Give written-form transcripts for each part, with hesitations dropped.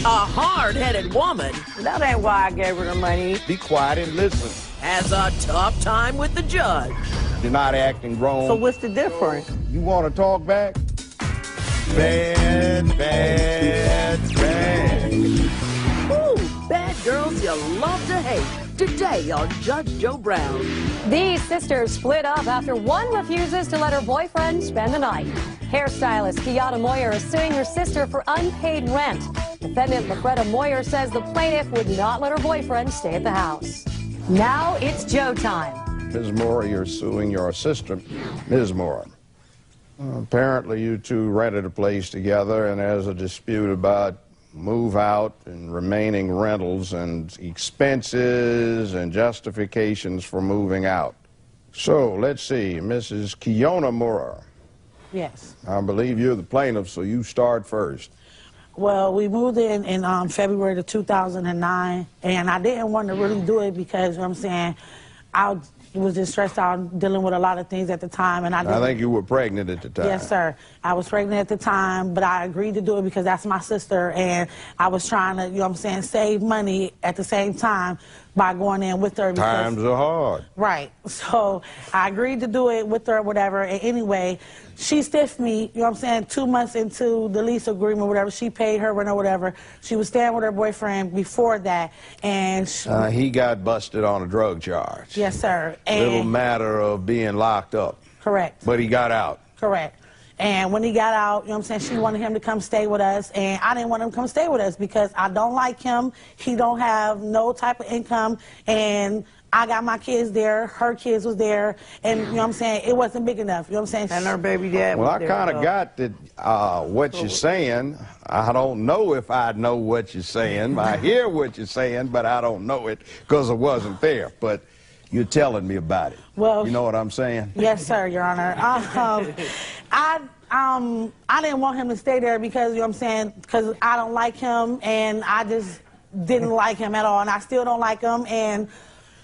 A hard-headed woman That ain't why I gave her the money. Be quiet and listen. has a tough time with the judge. You're not acting grown. So what's the difference? You want to talk back? Bad, bad, bad. Ooh, bad girls you love to hate. Today on Judge Joe Brown. These sisters split up after one refuses to let her boyfriend spend the night. Hairstylist Kiana Moyer is suing her sister for unpaid rent. Defendant Lafreda Moyer says the plaintiff would not let her boyfriend stay at the house. Now it's Joe time. Ms. Moore, you're suing your sister, Ms. Moore. Apparently you two rented a place together and there's a dispute about move out and remaining rentals and expenses and justifications for moving out. So let's see, Mrs. Kiana Moore. Yes. I believe you're the plaintiff, so you start first. Well, we moved in February of 2009, and I didn't want to really do it because, you know what I'm saying, I was just stressed out dealing with a lot of things at the time. And I think you were pregnant at the time. Yes, sir. I was pregnant at the time, but I agreed to do it because that's my sister, and I was trying to, you know what I'm saying, save money at the same time by going in with her. Times are hard. Right. So I agreed to do it with her or whatever. And anyway, she stiffed me, you know what I'm saying, 2 months into the lease agreement, whatever. She paid her rent or whatever. She was staying with her boyfriend before that. And he got busted on a drug charge. Yes, sir. Little matter of being locked up. Correct. But he got out. Correct. And when he got out, you know what I'm saying, she wanted him to come stay with us, and I didn't want him to come stay with us because I don't like him. He don't have no type of income, and I got my kids there, her kids was there, and you know what I'm saying, it wasn't big enough, you know what I'm saying? And her baby dad was Well, I there, kind of got that, what you're saying. I don't know if I know what you're saying. I hear what you're saying, but I don't know it because I wasn't there. But you're telling me about it. Well, you know what I'm saying? Yes, sir, Your Honor. I didn't want him to stay there because, you know what I'm saying, because I don't like him, and I just didn't like him at all, and I still don't like him, and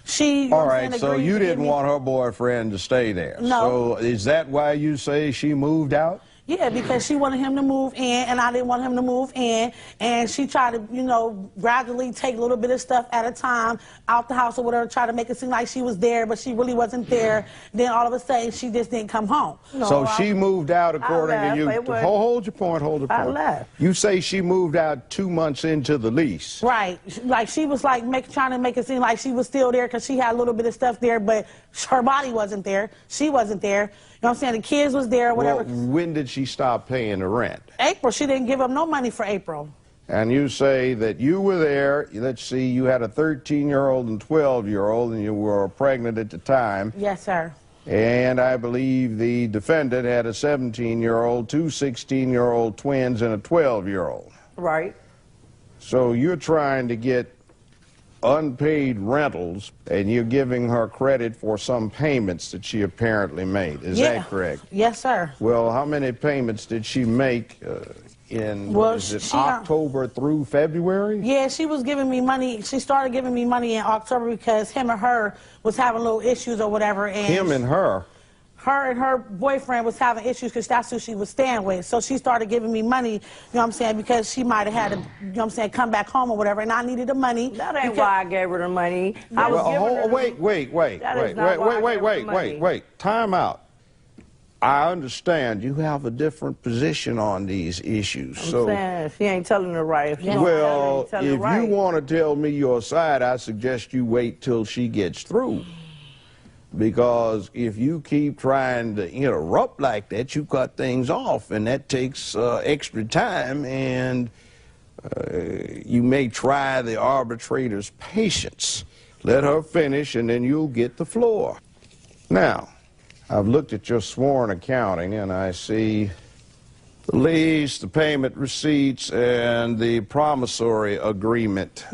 she, you know all right, so you didn't want her boyfriend to stay there. No. So is that why you say she moved out? Yeah, because she wanted him to move in, and I didn't want him to move in, and she tried to, you know, gradually take a little bit of stuff at a time out the house or whatever, try to make it seem like she was there, but she really wasn't there. Then all of a sudden, she just didn't come home. No, so she moved out according to you. Hold your point, hold your point. I left. You say she moved out 2 months into the lease. Right. Like, she was, like, trying to make it seem like she was still there because she had a little bit of stuff there, but her body wasn't there. She wasn't there. You know what I'm saying? The kids was there, whatever. Well, when did she stop paying the rent? April. She didn't give up no money for April. And you say that you were there. Let's see, you had a 13-year-old and 12-year-old, and you were pregnant at the time. Yes, sir. And I believe the defendant had a 17-year-old, two 16-year-old twins, and a 12-year-old. Right. So you're trying to get unpaid rentals, and you're giving her credit for some payments that she apparently made. Is that correct? Yes, sir. Well, how many payments did she make in October through February? Yeah, she was giving me money. She started giving me money in October because him and her was having little issues or whatever. And him and her? Her and her boyfriend was having issues because that's who she was staying with. So she started giving me money, you know what I'm saying, because she might have had to, you know what I'm saying, come back home or whatever, and I needed the money. That ain't why I gave her the money. I was giving her wait. Time out. I understand you have a different position on these issues. I'm saying she ain't telling the right. If you want to tell me your side, I suggest you wait till she gets through. Because if you keep trying to interrupt like that, you cut things off, and that takes extra time, and you may try the arbitrator's patience. Let her finish, and then you'll get the floor. Now, I've looked at your sworn accounting, and I see the lease, the payment receipts, and the promissory agreement.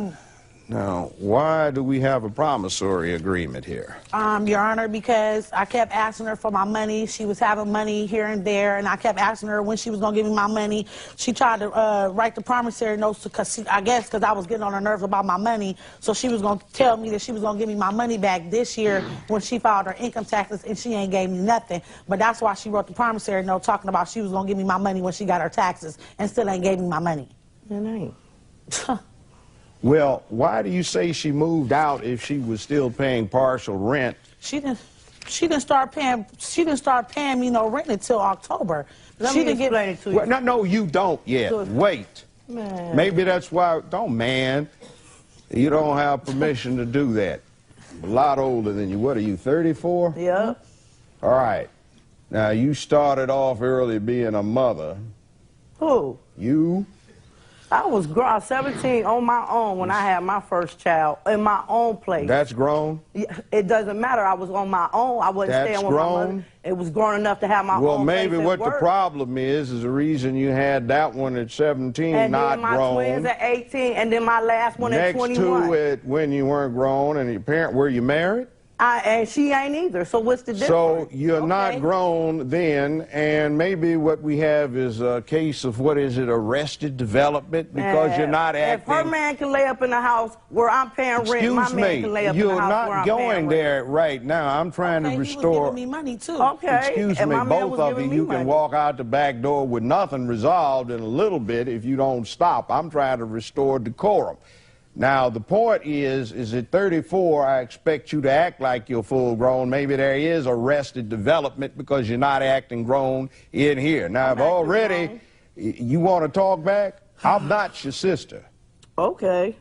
Now, why do we have a promissory agreement here? Your Honor, because I kept asking her for my money. She was having money here and there, and I kept asking her when she was going to give me my money. She tried to write the promissory notes because I guess because I was getting on her nerves about my money, so she was going to tell me that she was going to give me my money back this year when she filed her income taxes, and she ain't gave me nothing. But that's why she wrote the promissory note talking about she was going to give me my money when she got her taxes, and still ain't gave me my money. It ain't. Well, why do you say she moved out if she was still paying partial rent? She didn't start paying me no rent until October. Let me explain it to you. Well, no, you don't yet. So, wait. Man. Maybe that's why. Don't, man. You don't have permission to do that. A lot older than you. What are you, 34? Yeah. All right. Now, you started off early being a mother. Who? You? I was 17 on my own when I had my first child in my own place. That's grown? Yeah, it doesn't matter. I was on my own. I wasn't That's staying with my mother. grown? It was grown enough to have my Well, own maybe place what at the work. problem is the reason you had that one at 17 and not then my grown. twins at 18, and then my last one at Next 21. to it when you weren't grown, and your parent, were you married? And she ain't either. So what's the difference? So you're not Okay. grown then, and maybe what we have is a case of, what is it, arrested development, because you're not If her acting. man can lay up in the house where I'm paying rent, my Excuse man me, can lay up in you're the house where not I'm going paying there right now. I'm trying Okay, to he was restore. giving me money too. Okay. Excuse and me, my man both was of you, giving me you can money. walk out the back door with nothing resolved in a little bit if you don't stop. I'm trying to restore decorum. Now, the point is at 34, I expect you to act like you're full grown. Maybe there is arrested development because you're not acting grown in here. Now, I'm if acting already grown. you want to talk back, I'm not your sister. Okay.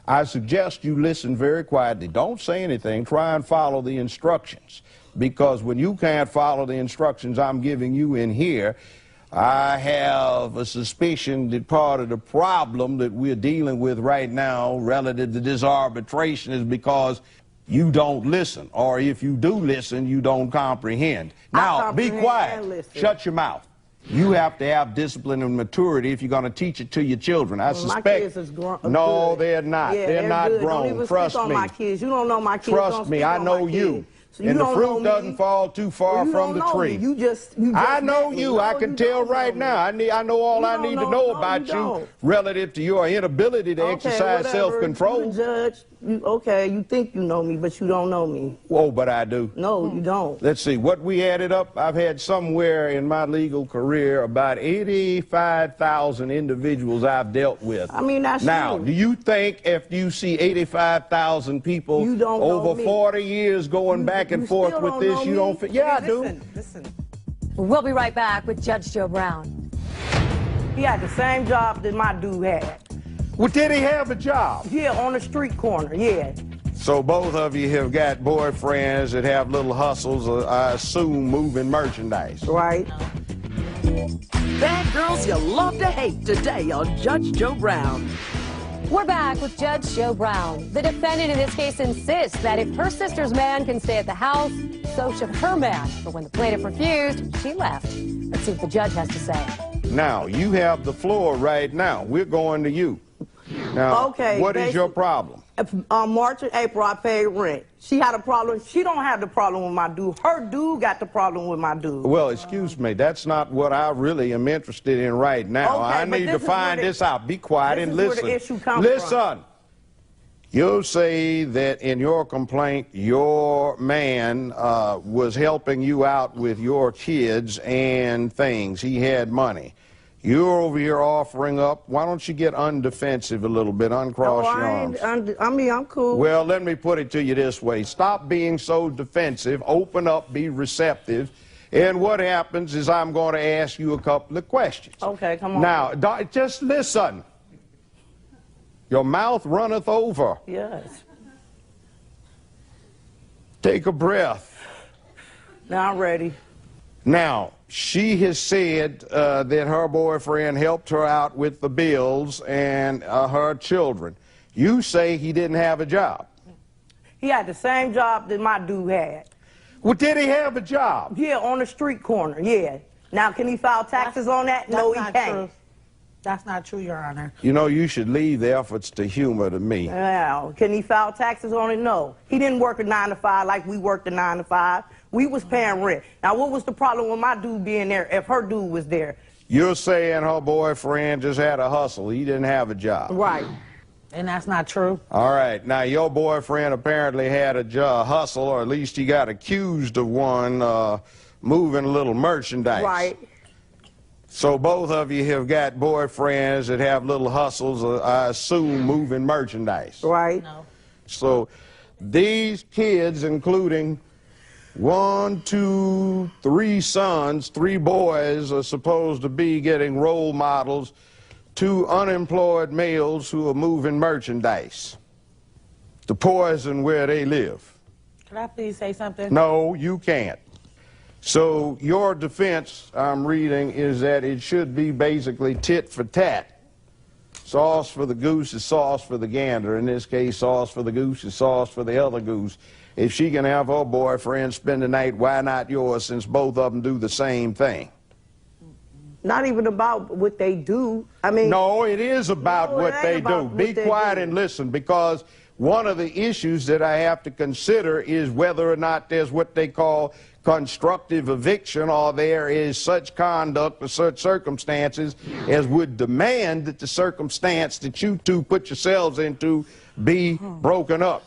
I suggest you listen very quietly. Don't say anything. Try and follow the instructions. Because when you can't follow the instructions I'm giving you in here, I have a suspicion that part of the problem that we're dealing with right now relative to this arbitration is because you don't listen. Or if you do listen, you don't comprehend. Now, be comprehend quiet. and listen. Shut your mouth. You have to have discipline and maturity if you're going to teach it to your children. I suspect. My kids is grown. No, good. they're not. Yeah, they're not good. grown. Don't even Trust speak on me. my kids. You don't know my kids. Trust Don't me, speak I on know my you. kids. So And the don't know fruit me. doesn't fall too far Well, you from don't the know tree. Me. You just I know met me. you. No, I can you tell don't right know now. me. I know all You I don't need to know- know no, about you you don't. relative to your inability to exercise whatever. self-control. You the judge. You think you know me, but you don't know me. Oh, but I do. No, you don't. Let's see, what we added up, I've had somewhere in my legal career about 85,000 individuals I've dealt with. I mean, that's Now, you. do you think if you see 85,000 people You don't know over me. 40 years going back and you forth still with don't this, know you me? don't feel? Yeah, I do. Listen. We'll be right back with Judge Joe Brown. He had the same job that my dude had. Well, did he have a job? Yeah, on the street corner, yeah. So both of you have got boyfriends that have little hustles, I assume, moving merchandise. Right. Bad girls you love to hate today on Judge Joe Brown. We're back with Judge Joe Brown. The defendant in this case insists that if her sister's man can stay at the house, so should her man. But when the plaintiff refused, she left. Let's see what the judge has to say. Now, you have the floor right now. We're going to you. Now, Okay, what is your problem? March and April, I paid rent. She had a problem. She don't have the problem with my dude. Her dude got the problem with my dude. Well, excuse me, that's not what I really am interested in right now. Okay, I but need this to is find where the- this out. Be quiet this and is where listen. the issue comes Listen. You say that in your complaint, your man was helping you out with your kids and things. He had money. You're over here offering up. Why don't you get undefensive a little bit, uncross your arms? I'm cool. Well, let me put it to you this way. Stop being so defensive. Open up, be receptive. And what happens is I'm going to ask you a couple of questions. Okay, come on. Now, just listen. Your mouth runneth over. Yes. Take a breath. Now I'm ready. Now, she has said that her boyfriend helped her out with the bills and her children. You say he didn't have a job. He had the same job that my dude had. Well, did he have a job? Yeah, on the street corner, yeah. Now, can he file taxes on that? No, he That's not can't. true. That's not true, Your Honor. You know, you should leave the efforts to humor to me. Now, can he file taxes on it? No. He didn't work a 9 to 5 like we worked a 9 to 5. We was paying rent. Now, what was the problem with my dude being there if her dude was there? You're saying her boyfriend just had a hustle. He didn't have a job. Right. And that's not true. All right. Now, your boyfriend apparently had a hustle, or at least he got accused of one, moving a little merchandise. Right. So both of you have got boyfriends that have little hustles, I assume, moving merchandise. Right. No. So these kids, including 1, 2, 3 sons, 3 boys, are supposed to be getting role models to unemployed males who are moving merchandise to poison where they live. Can I please say something? No, you can't. So your defense, I'm reading, is that it should be basically tit for tat. Sauce for the goose is sauce for the gander. In this case, sauce for the goose is sauce for the other goose. If she can have her boyfriend spend the night, why not yours, since both of them do the same thing? Not even about what they do. I mean... No, it is about what they do. Be quiet and listen, because one of the issues that I have to consider is whether or not there's what they call constructive eviction, or there is such conduct or such circumstances as would demand that the circumstance that you two put yourselves into be broken up.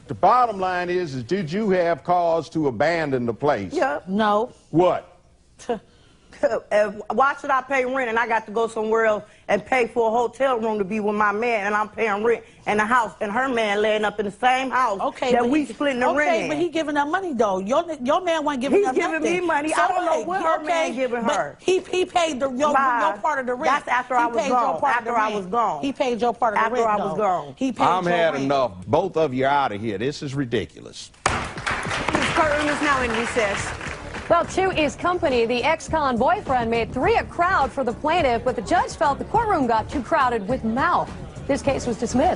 The bottom line is did you have cause to abandon the place? Yeah. No. What? Why should I pay rent and I got to go somewhere else and pay for a hotel room to be with my man, and I'm paying rent in the house, and her man laying up in the same house that we splitting the rent in? Okay, but he giving her money though. Your man wasn't giving her nothing. He's giving me money. So I don't know what her man giving her. He paid your part of the rent. That's after I was gone. After I was gone. He paid your part of the rent. After I was gone. He paid I'm your had rent. enough. Both of you out of here. This is ridiculous. This courtroom is now in recess. Well, to his company, the ex-con boyfriend made 3 a crowd for the plaintiff, but the judge felt the courtroom got too crowded with mouth. This case was dismissed.